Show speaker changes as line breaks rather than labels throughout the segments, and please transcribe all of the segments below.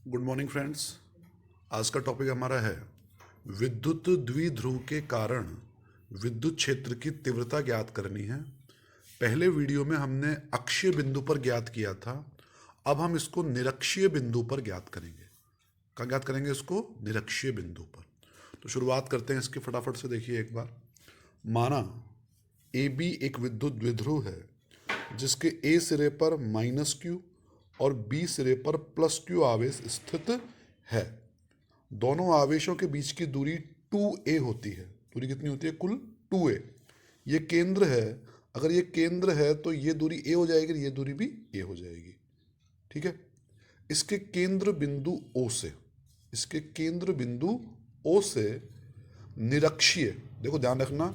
Good morning friends. आज का topic हमारा है विद्युत द्विध्रुव के कारण विद्युत क्षेत्र की तीव्रता ज्ञात करनी है। पहले वीडियो में हमने अक्षीय बिंदु पर ज्ञात किया था, अब हम इसको निरक्षीय बिंदु पर ज्ञात करेंगे। कहाँ ज्ञात करेंगे इसको? निरक्षीय बिंदु पर। तो शुरुआत करते हैं इसकी, फटाफट से देखिए एक बार। माना ए बी एक विद्युत द्विध्रुव है जिसके ए सिरे पर -q और बी सिरे पर +q आवेश स्थित है। दोनों आवेशों के बीच की दूरी 2a होती है। दूरी कितनी होती है? कुल 2a। ये केंद्र है, अगर ये केंद्र है तो ये दूरी a हो जाएगी, ये दूरी भी a हो जाएगी। ठीक है। इसके केंद्र बिंदु O से निरक्षीय, देखो ध्यान रखना,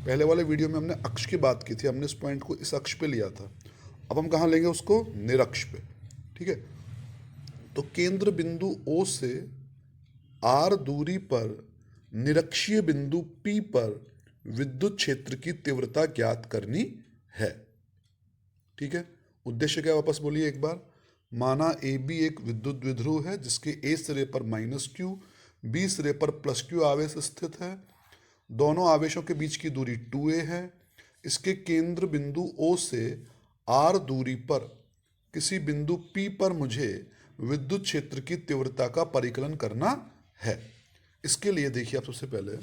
पहले वाले वीडियो में हमने अक्ष की बात की थी, हमने इस पॉइंट को इस अक्ष पे लिया था, अब हम कहाँ लेंगे उसको? निरक्ष पे। ठीक है। तो केंद्र बिंदु O से r दूरी पर निरक्षीय बिंदु P पर विद्युत क्षेत्र की तीव्रता ज्ञात करनी है। ठीक है। उद्देश्य क्या, वापस बोलिए एक बार। माना ए बी एक विद्युत द्विध्रुव है जिसके ए सिरे पर -q, बी सिरे पर +q आवेश स्थित है। दोनों आवेशों के बीच की दूरी 2a है। इसके केंद्र बिंदु O से r दूरी पर किसी बिंदु P पर मुझे विद्युत क्षेत्र की तीव्रता का परिकलन करना है। इसके लिए देखिए, आप सबसे पहले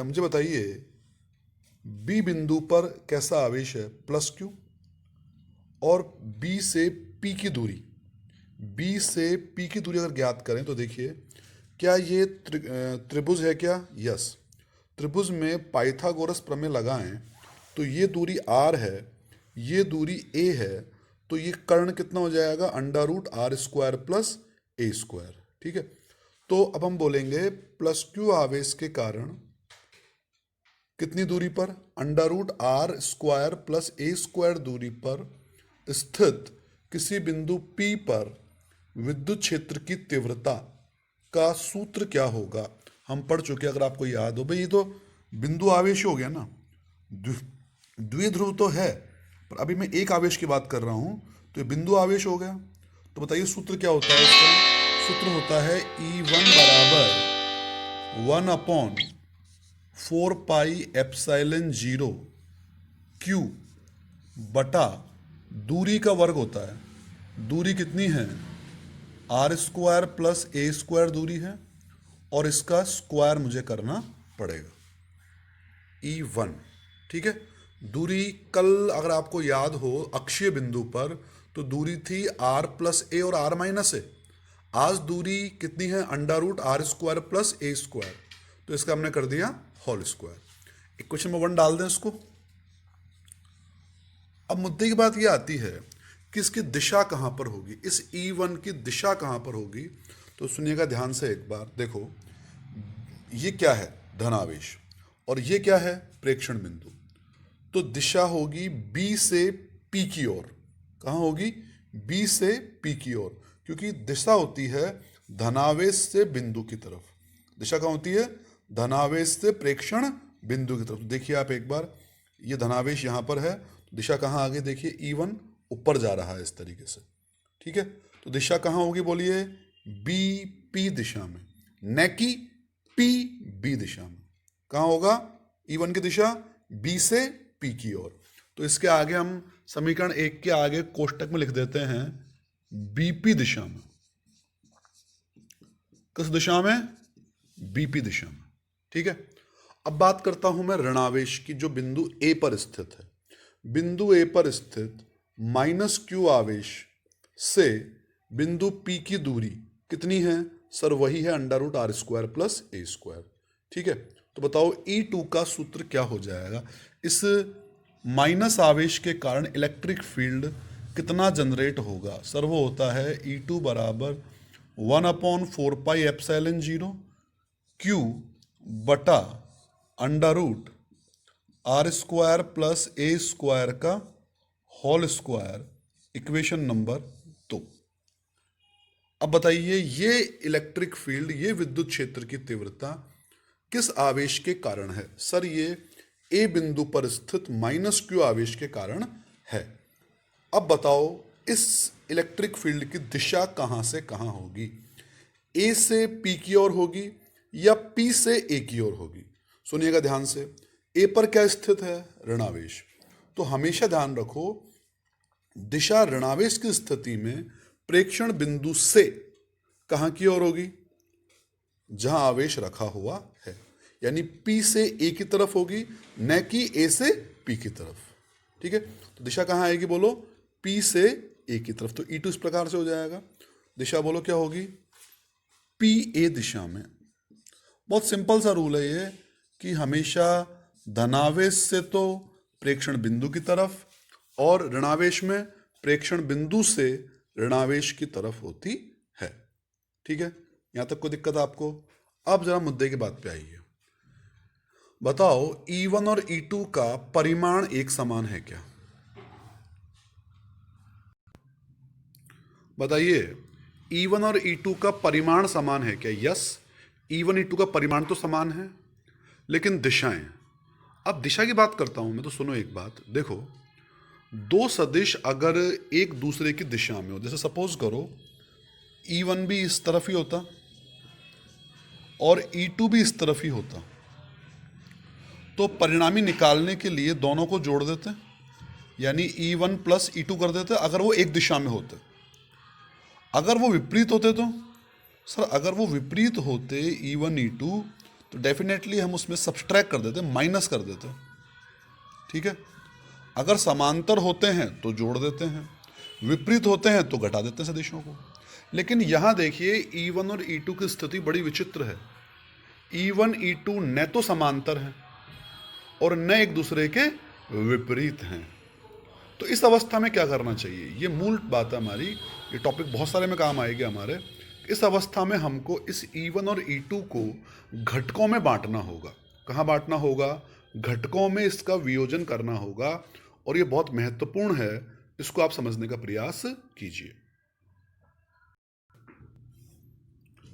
मुझे बताइए B बिंदु पर कैसा आवेश है? +q। और B से P की दूरी, अगर ज्ञात करें तो देखिए, क्या ये त्रिभुज है क्या? यस। त्रिभुज में पाइथागोरस प्रमेय लगाएं तो ये दूरी r है, ये दूरी a है, तो ये कर्ण कितना हो जाएगा? √r² + a²। ठीक है। तो अब हम बोलेंगे +q आवेश के कारण कितनी दूरी पर? √r² + a² दूरी पर स्थित किसी बिंदु P पर विद्युत क्षेत्र की तीव्रता का सूत्र क्या होगा? हम पढ़ चुके, अगर आपको याद हो। भाई ये तो बिंदु आवेश हो गया ना, द्विध्रुव तो है, पर अभी मैं एक आवेश की बात कर रहा हूं, तो ये बिंदु आवेश हो गया। तो बताइए सूत्र क्या होता है इसका? सूत्र होता है E1 बराबर 1/4πε0 Q बटा दूरी का वर्ग होता है। दूरी कितनी है? r² + a² दूरी है, और इसका स्क्वायर मुझे करना पड़ेगा। E1। ठीक है। दूरी कल अगर आपको याद हो अक्षीय बिंदु पर तो दूरी थी r + a और r - a। आज दूरी कितनी है? √r² + a²। तो इसका हमने कर दिया होल स्क्वायर। इक्वेशन नंबर 1 डाल दें इसको। अब मुद्दे की बात यह आती है कि इसकी दिशा कहां पर होगी, इस E1 की दिशा कहां पर होगी? तो सुनिएगा ध्यान से एक बार। देखो ये क्या है? धनावेश। और ये क्या है? प्रेक्षण बिंदु। तो दिशा होगी B से P की ओर। कहां होगी? B से P की ओर, क्योंकि दिशा होती है धनावेश से बिंदु की तरफ। दिशा कहां होती है? धनावेश से प्रेक्षण बिंदु की तरफ। देखिए आप एक बार, ये धनावेश यहां पर है, दिशा कहां आ गई? देखिए E1 ऊपर जा रहा है इस तरीके से। ठीक है। तो दिशा कहां होगी बोलिए? BP दिशा में, न कि PB दिशा में। कहां होगा E1 की दिशा? B से P की ओर। तो इसके आगे हम समीकरण 1 के आगे कोष्टक में लिख देते हैं BP दिशा में। किस दिशा में? BP दिशा में। ठीक है। अब बात करता हूं मैं ऋणावेश की, जो बिंदु A पर स्थित है। बिंदु A पर स्थित -q आवेश से बिंदु P की दूरी कितनी है? सर वही है √r² + a²। ठीक है। तो बताओ E2 का सूत्र क्या हो जाएगा? इस माइनस आवेश के कारण इलेक्ट्रिक फील्ड कितना जनरेट होगा? सर वो होता है E2 बराबर 1/4πε0 Q बटा √r² + a² का होल स्क्वायर। Equation number 2। अब बताइए ये इलेक्ट्रिक फील्ड, ये विद्युत क्षेत्र की तीव्रता किस आवेश के कारण है? सर ये A बिंदु पर स्थित -q आवेश के कारण है। अब बताओ इस इलेक्ट्रिक फील्ड की दिशा कहाँ से कहाँ होगी, ए से पी की ओर होगी या पी से ए की ओर होगी। सुनिएगा ध्यान से, ए पर क्या स्थित है, ऋणावेश। तो हमेशा ध्यान रखो, दिशा ऋणावेश की स्थिति में प्रेक्षण बिंदु से कहाँ की ओर होगी, जहां आवेश रखा हुआ है, यानी पी से ए की तरफ होगी, न कि ए से पी की तरफ। ठीक है, तो दिशा कहाँ आएगी, बोलो, पी से ए की तरफ। तो E2 इस प्रकार से हो जाएगा, दिशा बोलो क्या होगी, पी ए दिशा में। बहुत सिंपल सा रूल है ये कि हमेशा धनावेश से तो प्रेक्षण बिंदु की तरफ और ऋणावेश में प्रेक्षण बिंदु से ऋणावेश की तरफ होती है। ठीक है, यहां तक कोई दिक्कत आपको। अब जरा मुद्दे की बात पे आइए, बताओ E1 और E2 का परिमाण एक समान है क्या, बताइए। E1 और E2 का परिमाण समान है क्या? यस, E1 E2 का परिमाण तो समान है, लेकिन दिशाएं। अब दिशा की बात करता हूं मैं, तो सुनो एक बात, देखो, दो सदिश अगर एक दूसरे की दिशा में हो, जैसे सपोज करो E1 भी इस तरफ ही होता और E2 भी इस तरफ ही होता, तो परिणामी निकालने के लिए दोनों को जोड़ देते, यानी E1 प्लस E2 कर देते अगर वो एक दिशा में होते। अगर वो विपरीत होते तो सर, अगर वो विपरीत होते E1 E2, तो डेफिनेटली हम उसमें सब्सट्रैक्ट कर देते, माइनस कर देते। ठीक है, अगर समांतर होते हैं तो जोड़ देते हैं, विपरीत होते हैं तो घटा देते हैं सदिशों को। लेकिन यहां देखिए E1 और E2 की स्थिति बड़ी विचित्र है। E1 E2 न तो समांतर हैं और न एक दूसरे के विपरीत हैं। तो इस अवस्था में क्या करना चाहिए, ये मूल बात है हमारी, ये टॉपिक बहुत सारे में काम आएगी हमारे। इस अवस्था में हमको इस E1 और E2 को घटकों में बांटना होगा। कहाँ बांटना होगा, घटकों में इसका वियोजन करना होगा, और ये बहुत महत्वपूर्ण है, इसको आप समझने का प्रयास कीजिए।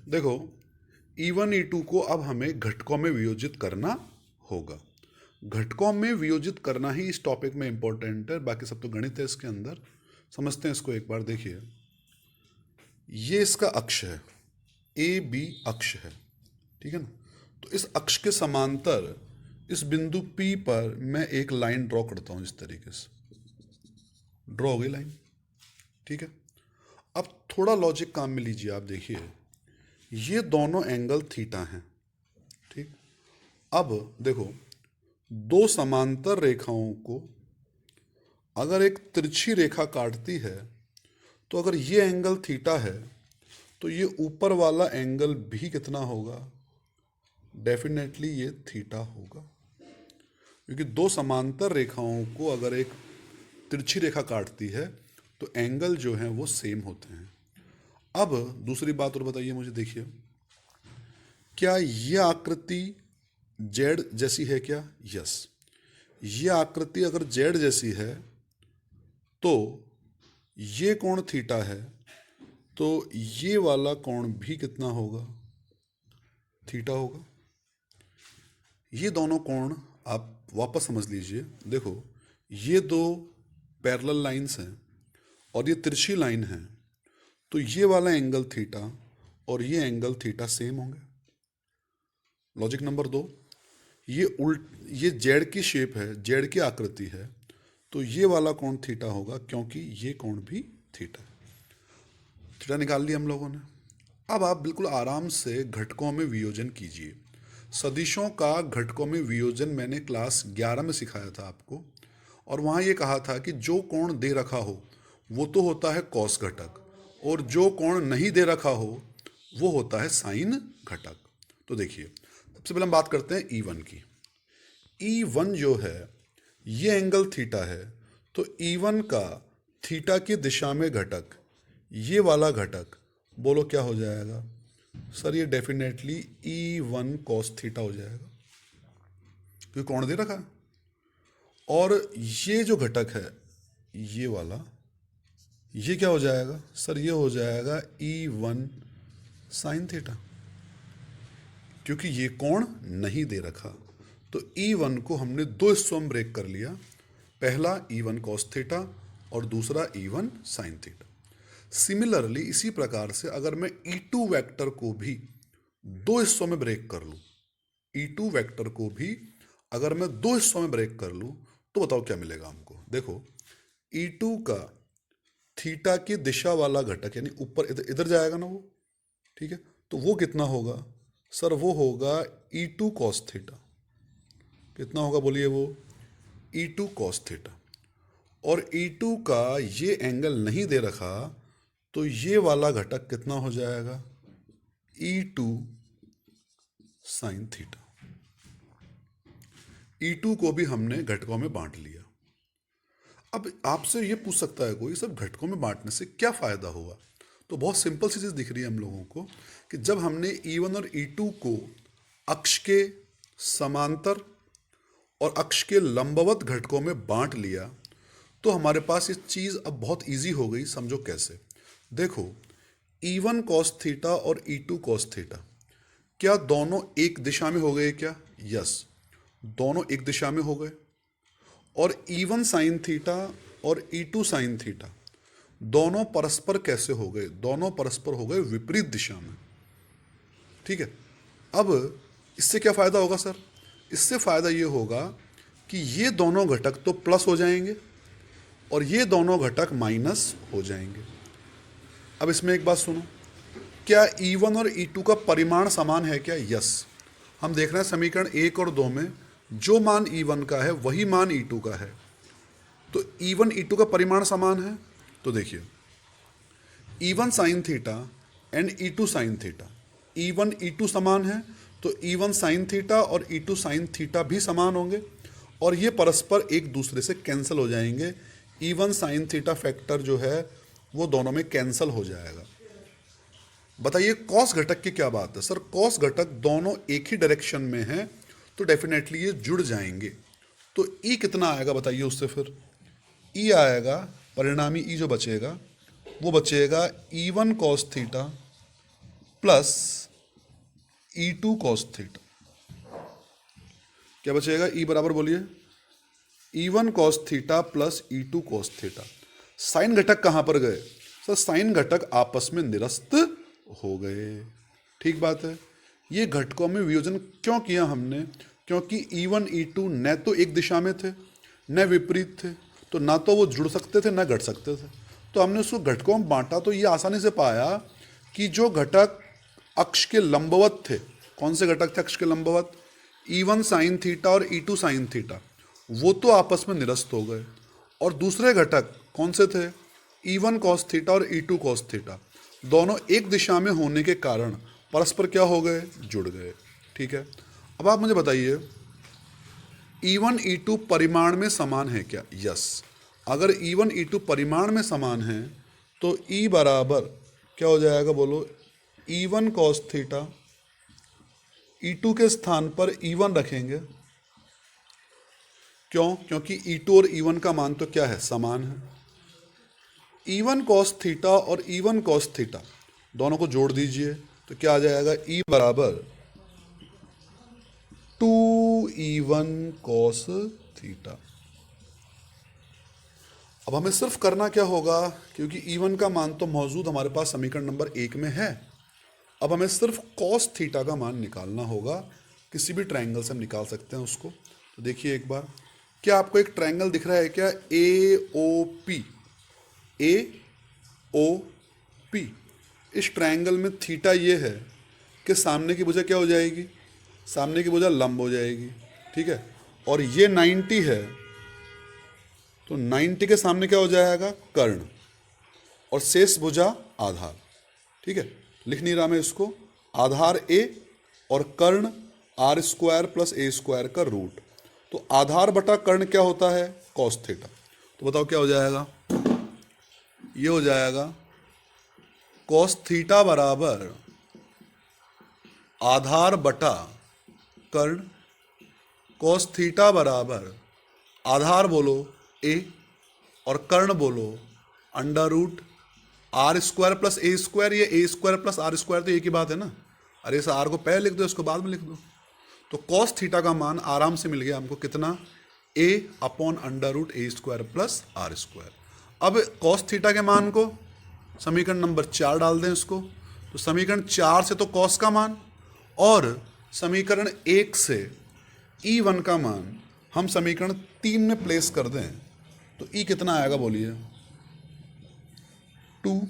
देखो, E1 E2 को अब हमें घटकों में वियोजित करना होगा। घटकों में वियोजित करना ही इस टॉपिक में इंपॉर्टेंट है, बाकी सब तो गणित है इसके अंदर। समझते हैं इसको एक बार। देखिए, ये इसका अक्ष है, ए बी अक्ष है, ठीक है ना। तो इस अक्ष के समांतर इस बिंदु P पर मैं एक लाइन ड्रॉ करता हूं, इस तरीके से ड्रॉ हो गई लाइन। ठीक है, अब थोड़ा लॉजिक काम में लीजिए। आप देखिए, ये दोनों एंगल थीटा हैं। ठीक, अब देखो, दो समांतर रेखाओं को अगर एक तिरछी रेखा काटती है, तो अगर ये एंगल थीटा है तो ये ऊपर वाला एंगल भी कितना होगा, डेफिनेटली ये थीटा होगा, क्योंकि दो समांतर रेखाओं को अगर एक तिरछी रेखा काटती है तो एंगल जो है वो सेम होते हैं। अब दूसरी बात और बताइए मुझे, देखिए, क्या ये आकृति जेड जैसी है क्या? यस, ये आकृति अगर जेड जैसी है तो ये कोण थीटा है, तो ये वाला कोण भी कितना होगा, थीटा होगा। ये दोनों कोण आप वापस समझ लीजिए। देखो, ये दो पैरेलल लाइंस हैं और ये तिरछी लाइन है, तो ये वाला एंगल थीटा और ये एंगल थीटा सेम होंगे। लॉजिक नंबर 2, ये जेड की शेप है, जेड की आकृति है, तो ये वाला कोण थीटा होगा, क्योंकि ये कोण भी थीटा है। थीटा निकाल लिया हम लोगों ने। अब आप बिल्कुल आराम से घटकों में वियोजन कीजिए। सदिशों का घटकों में वियोजन मैंने क्लास 11 में सिखाया था आपको, और वहाँ ये कहा था कि जो कोण दे रखा हो वो तो होता है कॉस घटक, और जो कोण नहीं दे रखा हो वो होता है साइन घटक। तो देखिए, सबसे पहले हम बात करते हैं E1 की। E1 जो है ये एंगल थीटा है, तो E1 का थीटा की दिशा में घटक, ये वाला घटक, बोलो क्या हो जाएगा सर? ये डेफिनेटली E1 cos थीटा हो जाएगा, क्योंकि कोण दे रखा है। और ये जो घटक है ये वाला, ये क्या हो जाएगा सर? ये हो जाएगा E1 साइन थीटा, क्योंकि ये कोण नहीं दे रखा। तो E1 को हमने दो हिस्सों में ब्रेक कर लिया। पहला E1 cos थीटा और दूसरा E1 साइन थीटा। सिमिलरली इसी प्रकार से अगर मैं E2 वेक्टर को भी दो हिस्सों में ब्रेक कर लूँ, E2 वेक्टर को भी अगर मैं दो हिस्सों में ब्रेक कर लूँ तो बताओ क्या मिलेगा हमको। देखो E2 का थीटा की दिशा वाला घटक यानी ऊपर इधर इधर जाएगा ना वो, ठीक है, तो वो कितना होगा सर, वो होगा E2 कॉस थीटा। कितना होगा बोलिए, वो E2 कॉस थीटा। और E2 का ये एंगल नहीं दे रखा तो ये वाला घटक कितना हो जाएगा, E2 साइन थीटा। E2 को भी हमने घटकों में बांट लिया। अब आपसे ये पूछ सकता है कोई, सब घटकों में बांटने से क्या फायदा हुआ। तो बहुत सिंपल सी चीज़ दिख रही है हम लोगों को कि जब हमने E1 और E2 को अक्ष के समांतर और अक्ष के लंबवत घटकों में बांट लिया तो हमारे पास ये चीज़ अब बहुत इजी हो गई। समझो कैसे, देखो E1 कॉस थीटा और E2 कॉस थीटा क्या दोनों एक दिशा में हो गए क्या? यस, दोनों एक दिशा में हो गए। और E1 साइन थीटा और E2 साइन थीटा दोनों परस्पर कैसे हो गए? दोनों परस्पर हो गए विपरीत दिशा में, ठीक है। अब इससे क्या फ़ायदा होगा सर? इससे फ़ायदा ये होगा कि ये दोनों घटक तो प्लस हो जाएंगे और ये दोनों घटक माइनस हो जाएंगे। अब इसमें एक बात सुनो, क्या E1 और E2 का परिमाण समान है क्या? यस, हम देख रहे हैं समीकरण 1 और 2 में जो मान E1 का है वही मान E2 का है, तो E1 E2 का परिमाण समान है। तो देखिए E1 sine theta and E2 sine theta, E1 E2 समान है तो E1 साइन थीटा और E2 साइन थीटा भी समान होंगे और ये परस्पर एक दूसरे से कैंसिल हो जाएंगे। E1 साइन थीटा फैक्टर जो है वो दोनों में कैंसिल हो जाएगा। बताइए कॉस घटक की क्या बात है सर? कॉस घटक दोनों एक ही डायरेक्शन में हैं तो डेफिनेटली ये जुड़ जाएंगे। तो ई कितना आएगा बताइए उससे, फिर ई आएगा, परिणामी ई जो बचेगा वो बचेगा E1 cos theta plus E2 cos theta. क्या बचेगा? ई बराबर बोलिए E1 cos theta plus E2 cos theta. Sine घटक कहाँ पर गए सर? साइन घटक आपस में निरस्त हो गए, ठीक बात है। ये घटकों में वियोजन क्यों किया हमने? क्योंकि E1 E2 न तो एक दिशा में थे न विपरीत थे, तो ना तो वो जुड़ सकते थे न घट सकते थे, तो हमने उसको घटकों में बांटा तो ये आसानी से पाया कि जो घटक अक्ष के लंबवत थे, कौन से घटक थे अक्ष के लंबवत? E1 साइन थीटा और E2 साइन थीटा, वो तो आपस में निरस्त हो गए। और दूसरे घटक कौन से थे? E1 कॉस थीटा और E2 कॉस थीटा, दोनों एक दिशा में होने के कारण परस्पर क्या हो गए? जुड़ गए, ठीक है। अब आप मुझे बताइए E1 E2 परिमाण में समान है क्या? यस, अगर E1 E2 परिमाण में समान है तो E बराबर क्या हो जाएगा बोलो? E1 कॉस थीटा, E2 के स्थान पर E1 रखेंगे। क्यों? क्योंकि E2 और E1 का मान तो क्या है? समान है। E1 कॉस थीटा और E1 कॉस थीटा दोनों को जोड़ दीजिए तो क्या आ जाएगा? E बराबर 2E1 कॉस थीटा। अब हमें सिर्फ करना क्या होगा, क्योंकि E1 का मान तो मौजूद हमारे पास समीकरण नंबर 1 में है, अब हमें सिर्फ कॉस थीटा का मान निकालना होगा। किसी भी ट्रायंगल से हम निकाल सकते हैं उसको। तो देखिए एक बार, क्या आपको एक ट्रायंगल दिख रहा है क्या? AOP, AOP। इस ट्रायंगल में थीटा ये है कि सामने की भुजा क्या हो जाएगी? सामने की भुजा लंब हो जाएगी, ठीक है। और ये 90 है तो 90 के सामने क्या हो जाएगा? कर्ण, और शेष भुजा आधार, ठीक है। लिख नहीं रहा मैं इसको, आधार A और कर्ण R square plus A square का रूट, तो आधार बटा कर्ण क्या होता है? Cos theta. तो बताओ क्या हो जाएगा? ये हो जाएगा कॉस थीटा बराबर आधार बटा कर्ण, कॉस थीटा बराबर आधार बोलो A और कर्ण बोलो under root R square plus A square. ये A square plus R square तो एक ही बात है ना। अरे इस R को पहले लिख दो, इसको बाद में लिख दो। तो कॉस थीटा का मान आराम से मिल गया हमको, कितना? A upon under root A square plus R square. अब कॉस थीटा के मान को समीकरण नंबर 4 डाल दें इसको, तो समीकरण 4 से तो कॉस का मान और समीकरण 1 से E1 का मान हम समीकरण 3 में प्लेस कर दें तो E कितना आएगा बोलिए? 2।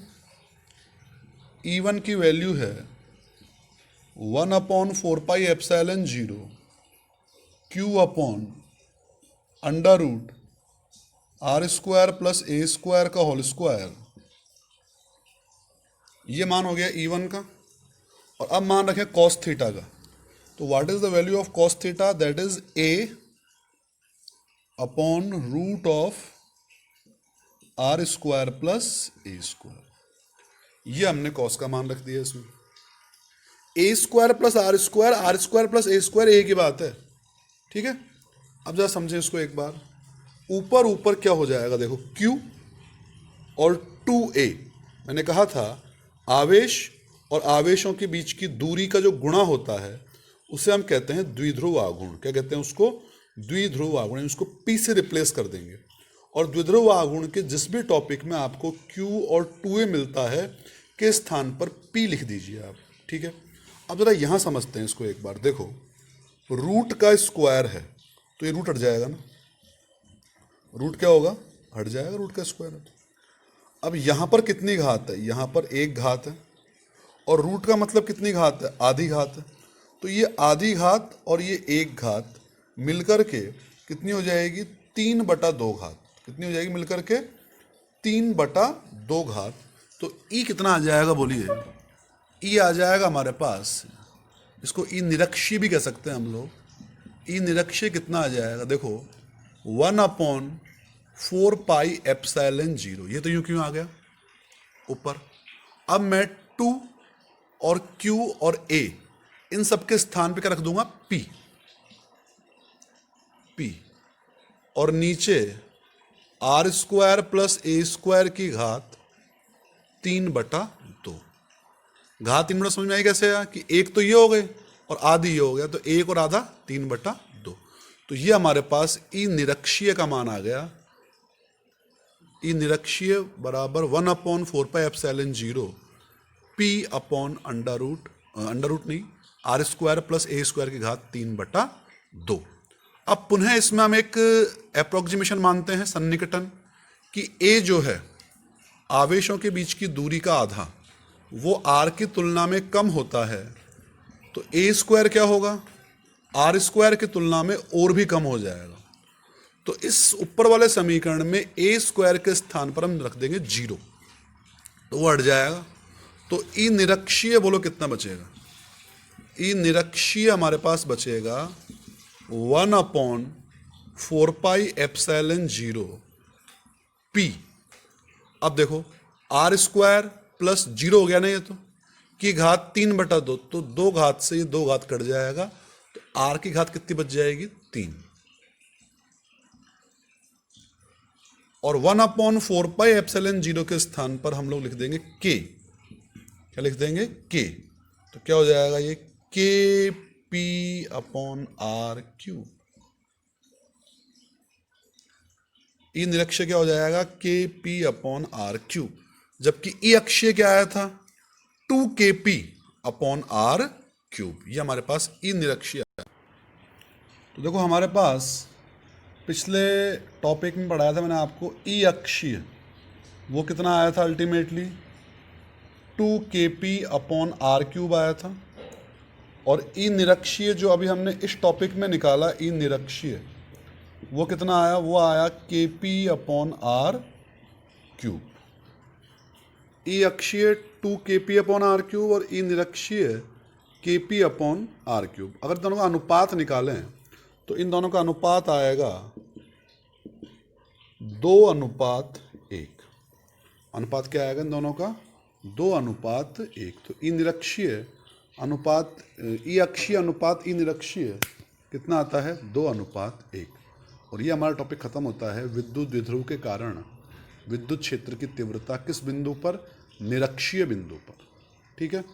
E1 की वैल्यू है 1/4πε0 Q upon under root R² plus A² का होल स्क्वायर। ये मान हो गया E1 का। और अब मान रखें कॉस थीटा का, तो what is the value of cos theta? That is A upon root of R² plus A²। ये हमने कॉस का मान रख दिया इसमें। A² plus R² plus A² एक ही बात है, ठीक है। अब जरा समझें इसको एक बार। ऊपर ऊपर क्या हो जाएगा, देखो Q और 2A। मैंने कहा था आवेश और आवेशों के बीच की दूरी का जो गुणा होता है उसे हम कहते हैं द्विध्रुव आघूर्ण। क्या कहते हैं उसको? द्विध्रुव आघूर्ण। उसको P से रिप्लेस कर देंगे और द्विध्रुव आघूर्ण के जिस भी टॉपिक में आपको Q और 2A मिलता है के स्थान पर P लिख दीजिए आप, ठीक है। अब जरा यहाँ समझते हैं इसको एक बार। देखो रूट का स्क्वायर है तो ये रूट हट जाएगा ना, रूट क्या होगा? हट जाएगा, रूट का स्क्वायर है। अब यहाँ पर कितनी घात है? यहाँ पर 1 घात है और रूट का मतलब कितनी घात है? आधी घात है। तो ये आधी घात और ये 1 घात मिलकर के कितनी हो जाएगी? 3/2 घात। कितनी हो जाएगी मिलकर के? 3/2 घात। तो E कितना आ जाएगा बोलिए? E आ जाएगा हमारे पास, इसको E निरक्षीय भी कह सकते हैं हम लोग। E निरक्षीय कितना आ जाएगा? देखो 1/4πε0। ये तो यूं क्यों आ गया ऊपर? अब मैं 2 और Q और A इन सब के स्थान पे क्या रख दूंगा? P। और नीचे R² प्लस A² की घात 3/2। घात 3/2 समझ में आई कैसे है कि एक तो ये हो गए और आधी ये हो गया, तो 1 और आधा 3/2। तो ये हमारे पास E निरक्षीय का मान आ गया। E निरक्षीय बराबर 1/4πε0 P अपॉन अंडर रूट नहीं R² प्लस A² की घात 3/2। अब पुनः इसमें हम एक अप्रोक्सीमेशन मानते हैं, सन्निकटन, कि A जो है आवेशों के बीच की दूरी का आधा वो R की तुलना में कम होता है, तो A² क्या होगा? R² की तुलना में और भी कम हो जाएगा। तो इस ऊपर वाले समीकरण में A² के स्थान पर हम रख देंगे 0, तो वो हट जाएगा। तो E निरक्षीय बोलो कितना बचेगा? E निरक्षीय हमारे पास बचेगा 1/4πε0 P। अब देखो R² प्लस 0 हो गया ना, ये तो की घात 3/2, तो 2 घात से ये 2 घात कट जाएगा, तो R की घात कितनी बच जाएगी? 3। और 1/4πε0 के स्थान पर हम लोग लिख देंगे K। क्या लिख देंगे? K। तो क्या हो जाएगा ये? KP/R³। E निरक्षीय क्या हो जाएगा? KP/R³। जबकि E अक्षीय क्या आया था? 2KP/R³। ये हमारे पास E निरक्षीय आया। तो देखो हमारे पास पिछले टॉपिक में पढ़ाया था मैंने आपको E अक्षीय, वो कितना आया था अल्टीमेटली? 2KP/R³ आया था। और E निरक्षीय जो अभी हमने इस टॉपिक में निकाला, E निरक्षीय, वो कितना आया? वो आया KP/R³। E अक्षीय 2KP/R³ और E निरक्षीय KP/R³। अगर दोनों का अनुपात निकालें तो इन दोनों का अनुपात आएगा 2:1। अनुपात क्या आएगा इन दोनों का? 2:1। तो E निरक्षीय अनुपात E अक्षीय अनुपात E निरक्षीय कितना आता है? 2:1। और ये हमारा टॉपिक खत्म होता है। विद्युत द्विध्रुव के कारण विद्युत क्षेत्र की तीव्रता किस बिंदु पर? निरक्षीय बिंदु पर, ठीक है।